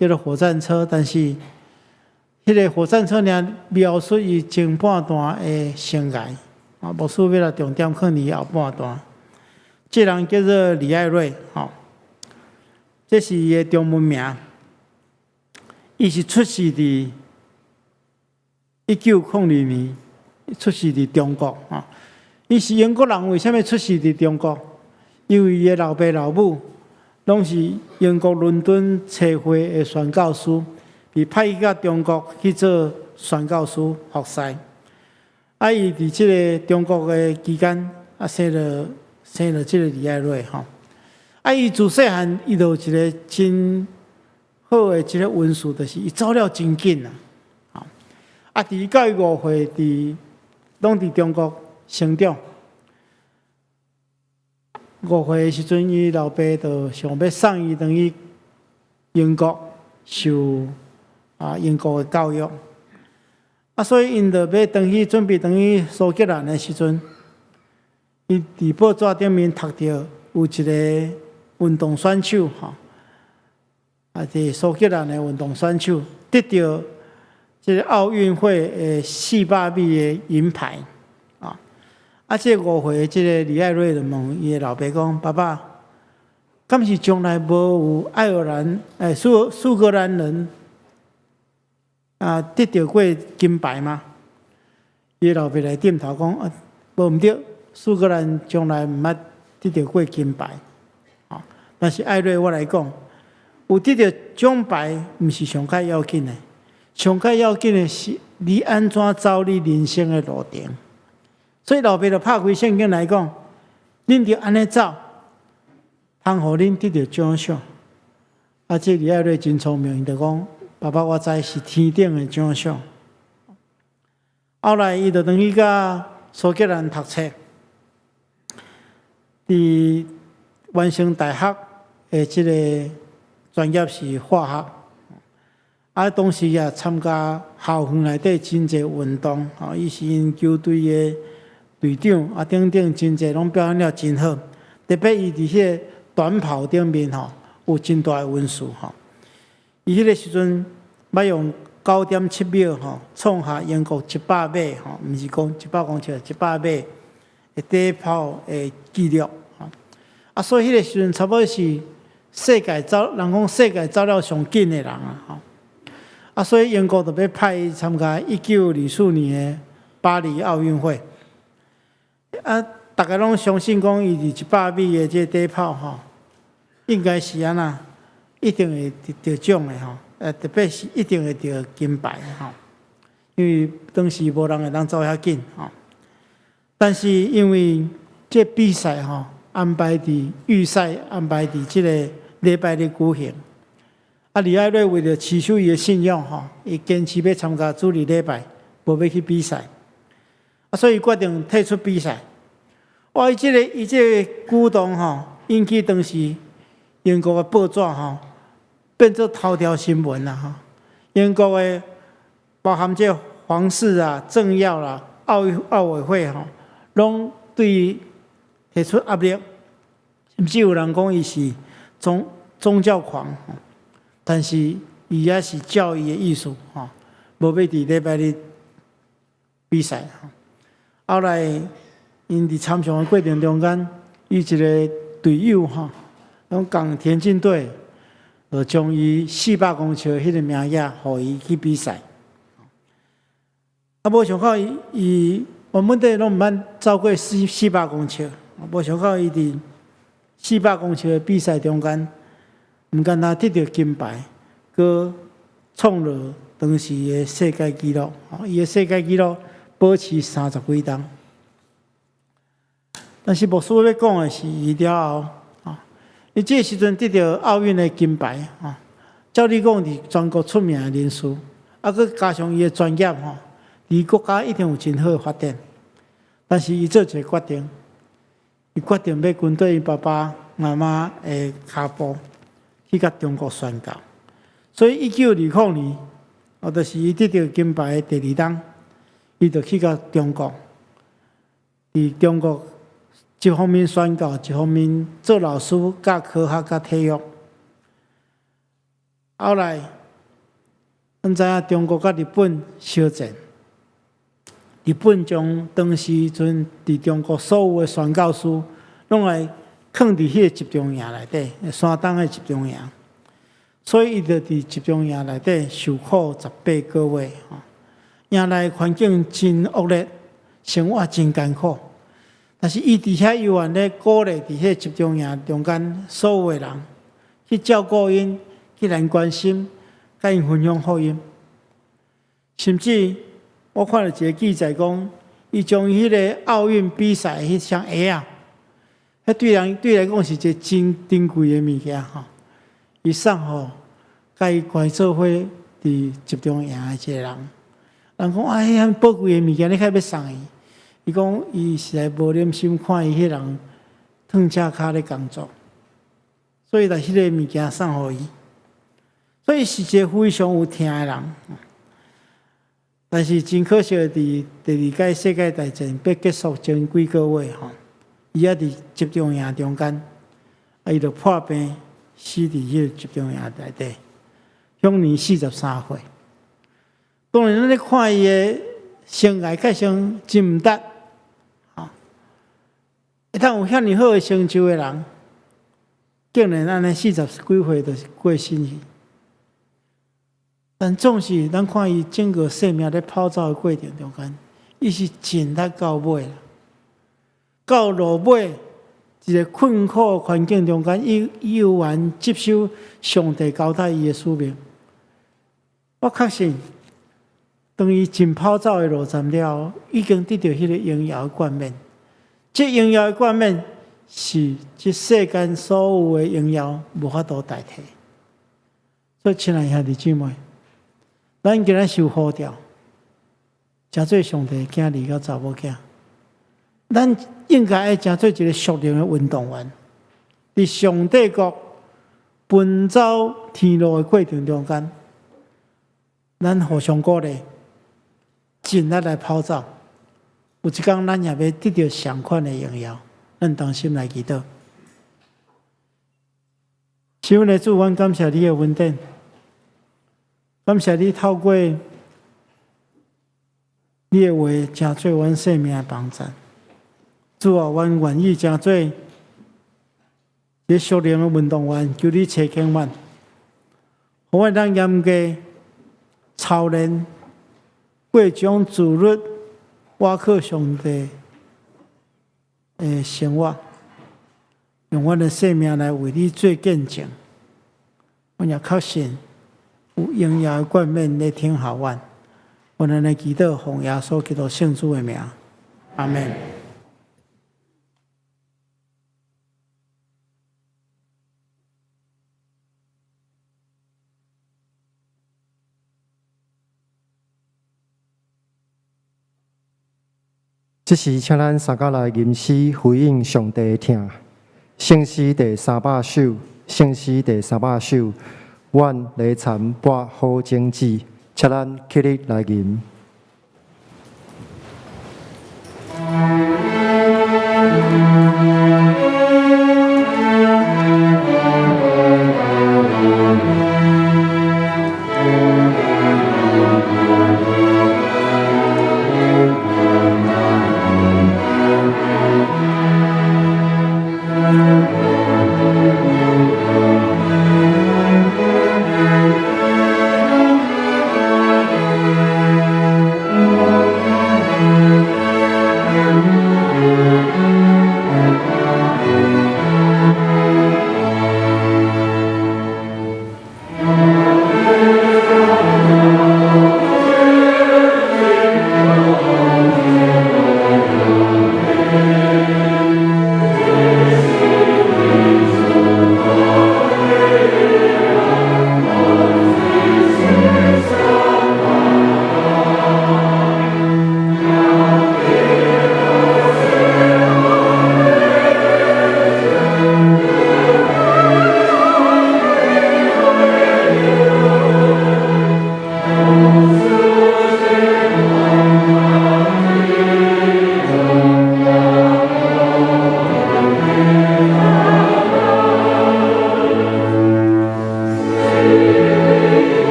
叫做《火战车》，但是迄个火战车呢，描述伊前半段的生涯。牧师要来重点放伫后半段。这个人叫做李艾瑞，这是伊的中文名。伊是出世伫1902年，出世伫中国。伊是英国人，为什么出世伫中国？因为伊的老爸老母拢是英国伦敦社会的宣教师，被派去到中国去做宣教师服侍。伊伫即个中国的期间，生了即个李艾瑞伊自细汉伊就有一个真好的一个文书，就是伊走了真紧伫到伊5岁，拢伫中国成长。5岁的时阵，伊老爸就想要送伊等于英国受英国的教育。所以因就要准备等于苏格兰的时阵，伊伫报纸顶面读到有一个运动选手伫苏格兰的运动选手得到这个奥运会的400米的银牌这5岁的这个李艾瑞就问伊的老爸讲：“爸爸，敢是将来无有爱尔兰苏格兰人得到过金牌吗？”伊的老爸来点头讲：“无毋对，苏格兰将来毋捌得到过金牌。但是艾瑞我来讲，有得到奖牌，毋是上较要紧的，上较要紧的是你安怎走你人生的路程。”所以老爸就拍开圣经来讲，恁着安尼走，通互恁得到奖赏。这李艾瑞真聪明，伊就讲：“爸爸，我知是天顶的奖赏。”后来伊就等于到苏格兰读册，伫完成大学的这个专业是化学。当时也参加校园内底真侪运动，伊是因球队的队长等等真侪拢表现了真好，特别伊伫迄个短跑顶面有真大的文书伊迄个时阵捌用9.7秒创下英国100米毋是讲100公尺100米的第一跑的纪录所以迄个时阵差不多是世界走人讲世界走了上紧的人所以英国就要派伊参加1924年的巴黎奥运会。大家拢相信讲，伊伫100米的这第一跑应该是安那，一定会得奖的特别是一定会得金牌因为当时无人会当走遐紧但是因为这比赛安排伫预赛安排伫这个礼拜日举行，李艾瑞为了持守伊的信仰伊坚持要参加主日礼拜，无要去比赛。所以决定退出比赛。伊这个举动引起当时英国的报纸变做头条新闻啦英国的包含这皇室政要啦、奥委会拢对伊提出压力，甚至有人讲伊是宗教狂但是伊也是教育的艺术无要伫礼拜日比赛后来，因伫参赛的过程中间，伊一个队友拢共田径队，就将伊400公尺迄个名额，互伊去比赛。无想到伊原本地拢毋捌走过400公尺，无想到伊伫400公尺的比赛中间，毋单单得到金牌，佮创了当时的世界纪录。伊的世界纪录保持30几档。但是牧师要讲的是，伊了后，伊这时阵得到奥运的金牌照理讲是全国出名的人士，佮加上伊的专业伫国家一定有真好的发展。但是伊做一个决定，伊决定要跟对伊爸爸妈妈的脚步去甲中国宣教。所以1920年，就是伊得到金牌的第2档，伊就去到中国，伫中国一方面宣教，一方面做老师、教科学、甲体育。后来，咱知影中国甲日本相战，日本将当时阵伫中国所有的宣教师，拢来放伫迄个集中营内底，山东的集中营。所以伊就伫集中营内底受苦18个月，营内环境真恶劣，生活真艰苦。但是伊伫遐永远咧鼓励伫迄集中营中间所有的人，去照顾因，去来关心，甲因分享福音。甚至我看到一个记载讲，伊将迄个奥运比赛迄双鞋啊，迄对来讲是一个真珍贵的物件吼。伊送互甲伊关做伙伫集中营的一个人，人讲哎呀，宝贵的物件，你较要送伊？伊讲伊实在无忍心看伊迄人烫车骹咧工作，所以把迄个物件送互伊。所以是一个非常有听的人。但是真可惜，伫第2届世界大战要结束前几个月吼，伊也伫集中营中间，伊就破病死伫迄个集中营内底，享年43岁。当然，咱咧看伊的生涯，确实真毋值。会当有遐尼好的成就的人，竟然安尼40几岁就过身去。但总是咱看伊整个生命咧跑走的过程中间，伊是尽力到尾啦。到落尾一个困苦的环境中间，伊悠然接受上帝交代伊的使命。我确信，当伊真跑走的路站了，已经得到迄个荣耀的冠冕。这荣耀的冠冕是这世间所有的荣耀无法度代替。所以，亲爱兄弟姊妹，咱今日受呼召，真做上帝囝儿甲查某囝，咱应该爱真做一个属灵的运动员，伫上帝国奔走天路的过程中间，咱互相鼓励，尽力来跑走。有一天，咱也要得到相款的荣耀。咱同心来祈祷。亲爱的主，阮感谢你的恩典，感谢你透过你的话，真做阮生命的帮助。主啊，阮愿意真做一个属灵的运动员，求你垂听阮，互阮当严格操练过种自律。我靠上帝的生活，用我的生命来为你做见证。我也确信有荣耀的冠冕在听候阮。我们来祈祷，奉耶稣基督圣主的名，阿门。这时，请咱三甲来吟诗回应上帝的听。圣诗第300首，圣诗第300首，阮来参拨好经旨，请咱起立来吟。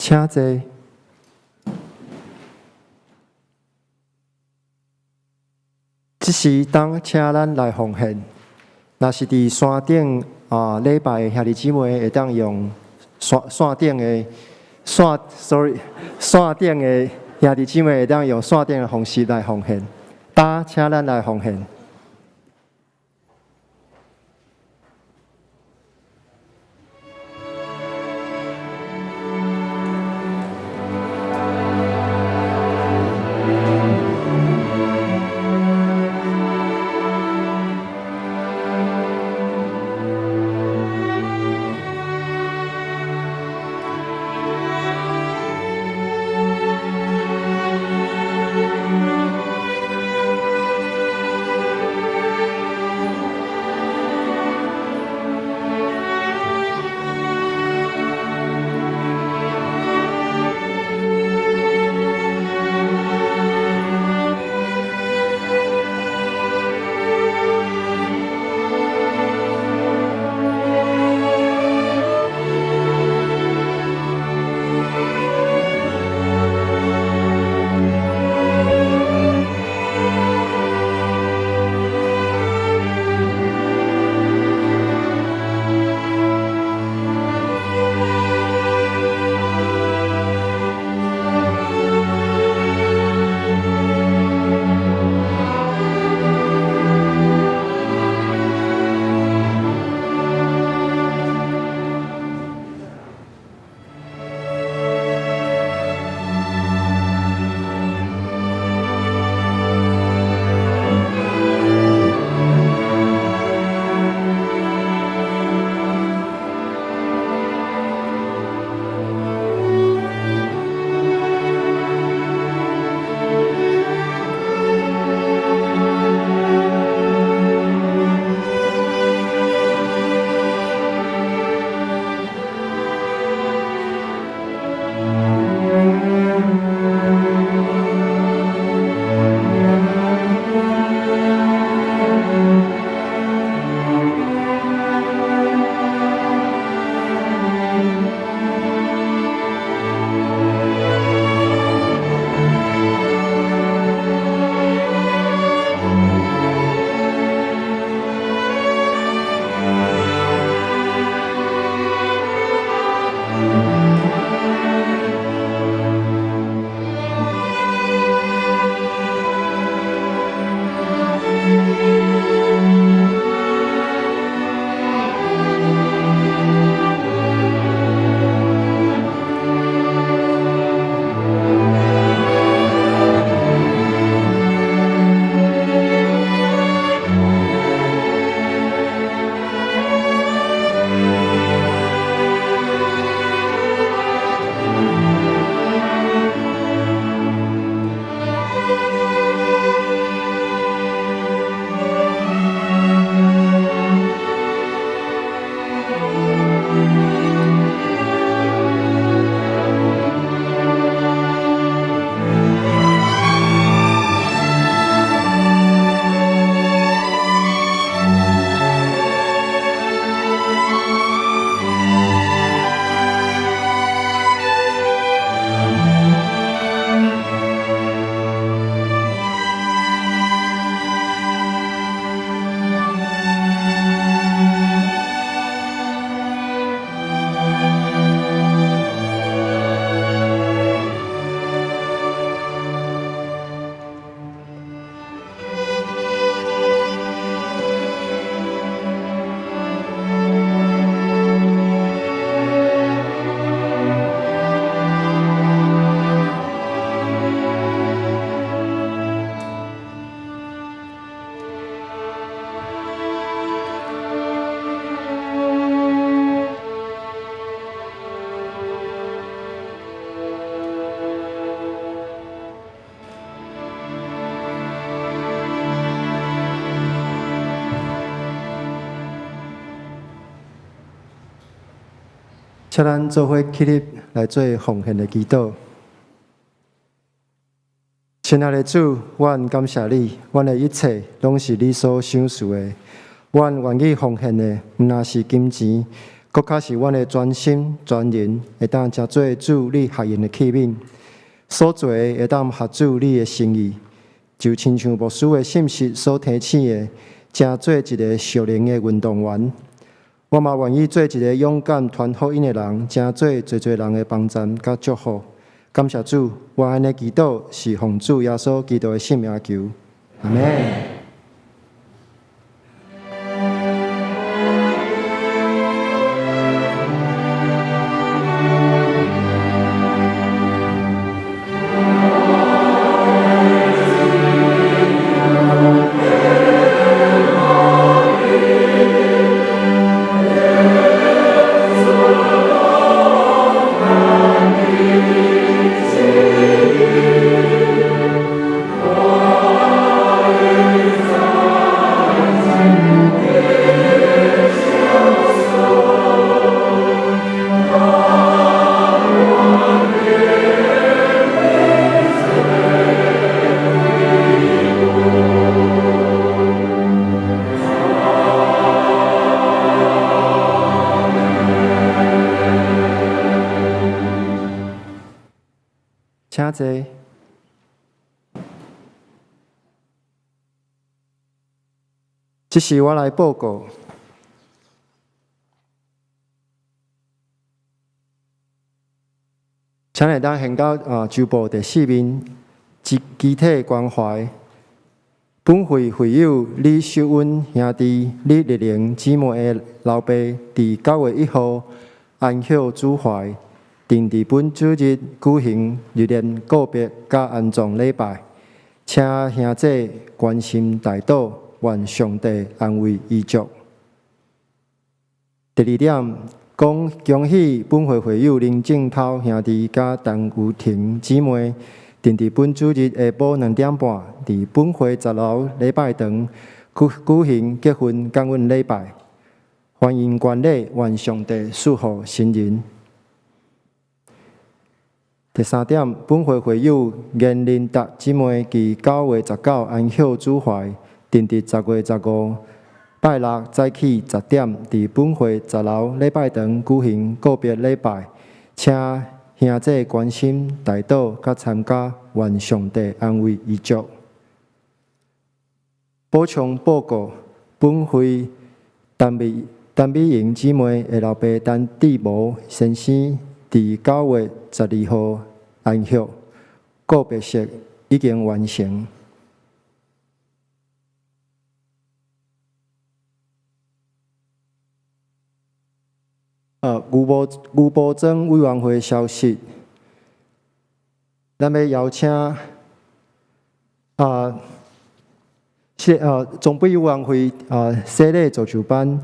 请坐。即时当请咱来奉献。若是伫山顶礼拜的兄弟姊妹会当用山顶的山顶的兄弟姊妹会当用山顶的方式来奉献。请咱来奉献。请咱做伙起立来做奉献的祈祷。亲爱的主，阮感谢你，阮的一切拢是你所赏赐的。阮愿意奉献的，毋那是金钱，搁较是阮的专心专人，会当真做主你合用的器皿，所做的会当合主你的心意，就亲像牧师的信息所提醒的，真做一个属灵的运动员。我嘛愿意做一个勇敢传福音的人，真做侪人的帮站甲祝福。感谢主，我安尼祈祷是奉主耶稣基督的圣名求，阿门。请坐。这是我来报告。请来当献到周报第4面，集体关怀。本会会友李秀恩兄弟、李丽玲姊妹的老爸，伫9月1号安享主怀。定伫本主日举行日念告别甲安葬礼拜，请兄弟关心代祷，愿上帝安慰伊族。第2点，恭喜本会会友林正涛兄弟甲陈玉婷姊妹，定伫本主日下晡2点半，伫本会10楼礼拜堂举行结婚感恩礼拜，欢迎观礼，愿上帝赐福新人。第3点，本会会友严林达姊妹伫9月19安享主怀，定伫10月15拜六早起10点，伫本会10楼礼拜堂举行告别礼拜，请兄弟关心代祷甲参加，愿上帝安慰伊族。补充报告，本会陈美莹姊妹的老爸陈志谋先生伫9月12号安享，告别式已经完成。牛埔庄委员会消息，咱要邀请总备委员会设立足球班，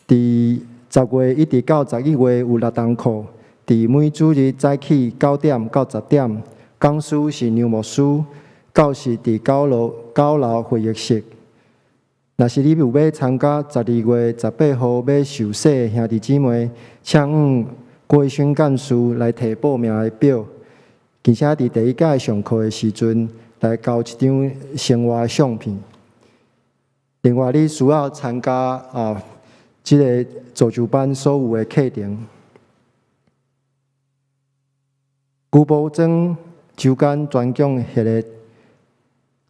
伫10月一直到11月有6堂课，伫每主日早起9点到10点，讲师是牛牧师，教室伫9楼会议室。若是你有要参加12月18号要受洗的兄弟姊妹，请用郭勋干事来提报名的表，并且伫第1届上课的时阵来交一张生活相片。另外，你需要参加这个足球班所有的课程。牛埔庄周间专讲迄个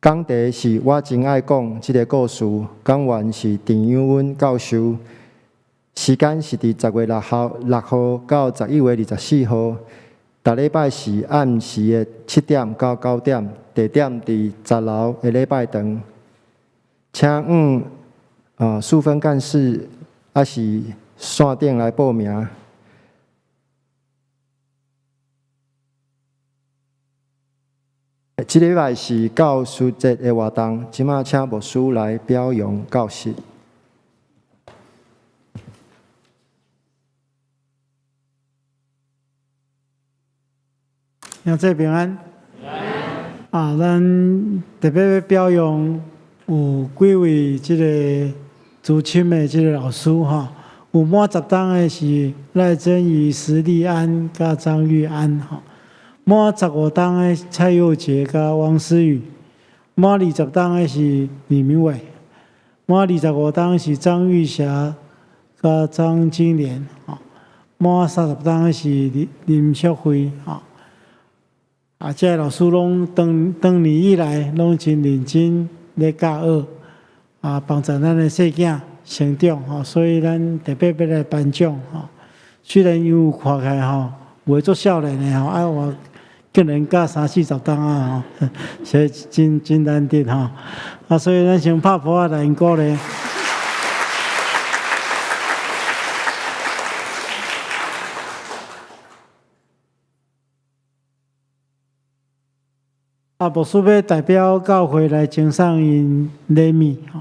讲题是我真爱讲这个故事，讲员是陈养文教授，时间是伫10月6号到11月24号，逐礼拜是暗时的7点到9点，地点伫10楼的礼拜堂。请用数分干事还是线顶来报名。这礼拜是教师节的活动，即马请牧师来表扬教师。兄弟平安。咱特别要表扬有几位这个资深的这个老师哈，有满10档的是赖真宇、石立安加张玉安哈。满15档的蔡佑杰甲王思雨，满20档的是李明伟，满25档是张玉霞甲张金莲吼，满30当是林淑慧吼。这老师拢当年以来拢真认真咧教学，帮助咱的细囝成长吼，所以咱特别要来颁奖吼。虽然伊有看起来吼，袂做少年的吼，我竟然教30-40当吼，所以真难得吼。所以咱先拍鼓来鼓励。牧师要代表教会来赠送因礼物吼。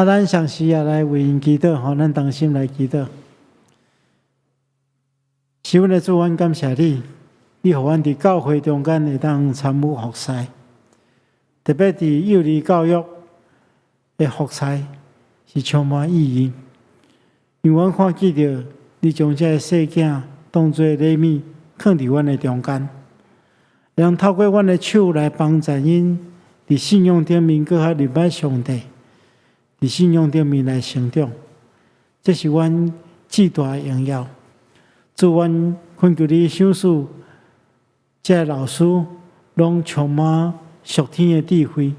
咱上时也来为因祈祷吼，咱同心来祈祷。是阮的主，阮感谢你，你互阮伫教会中间会当参与服侍，特别伫幼儿教育的服侍是充满意义。因为阮看见着你将这个细囝当作礼物放伫阮的中间，让透过阮的手来帮助因伫信仰顶面搁较明白上帝。伫信仰顶面来成长，这是阮至大的荣耀。祝阮恳求你赏赐这老师，拢充满属天的智慧，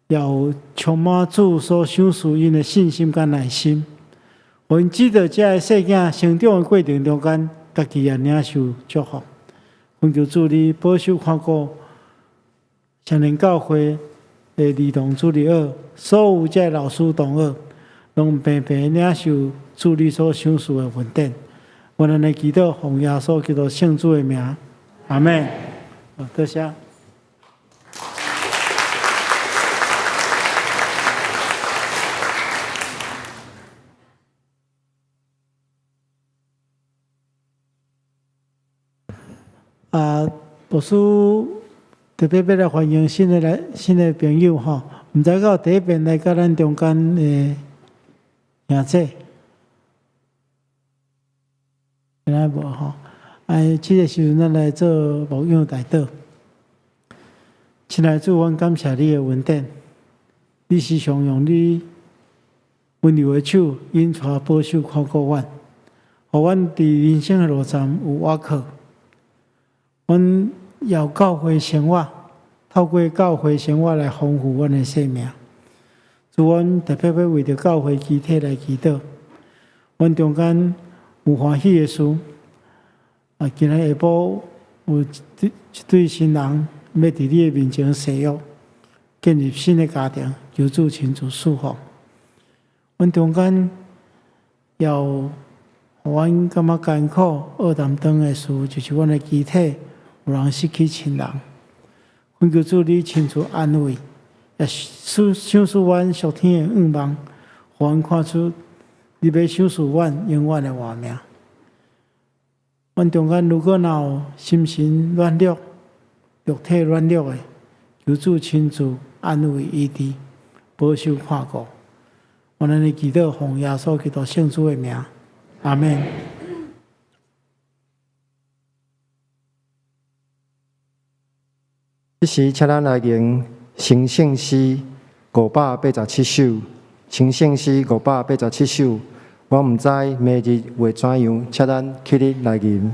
也有充满主所赏赐因的信心甲耐心。我因知道这个细囝成长的过程中间，家己也领受祝福。恳求主你保守看顾青年教会的儿童主日学，所有这老师同学，拢平平领受主你所赏赐的恩典。我们来祈祷，奉耶稣基督圣主的名，阿门。多谢。牧师特别要来欢迎新的朋友吼，毋知到第一遍来甲咱中间的兄姐，原来无吼。这个时阵咱来做牧养代祷。亲爱的主，阮感谢你的恩典，你时常用你温柔的手引带保守看顾阮，互阮伫人生的路站有依靠。阮要教会生活，透过教会生活来丰富阮的生命。主，阮特别要为着教会集体来祈祷。阮中间有欢喜的事，今日下晡有一对新人要伫你的面前誓约，建立新的家庭，求主亲自赐福。阮中间要互阮感觉艰苦、恶担当的事，就是阮的肢体。有人失去亲人，恳求主你亲自安慰，也赏赐阮属天的愿望，互阮看出你要赏赐阮永远的活命。阮中间如果若有心神软弱、肉体软弱的，求主亲自安慰医治，保守看顾。我们的祈祷奉耶稣基督圣主的名，阿门。这时，请咱来吟成圣诗587首，成圣诗587首。我毋知明日会怎样，请咱起立来吟。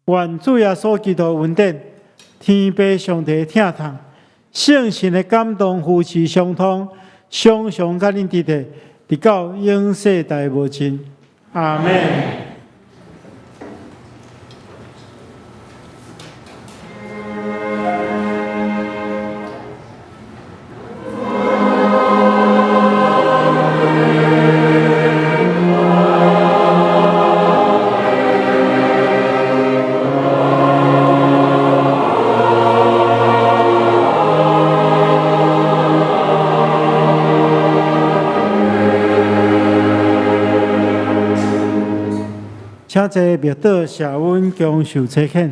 愿主耶稣基督恩典、天父上帝疼痛、圣神的感动、扶持相通，常常甲恁伫地，直到永世代无尽。阿门。请坐庙岛谢阮恭受差遣。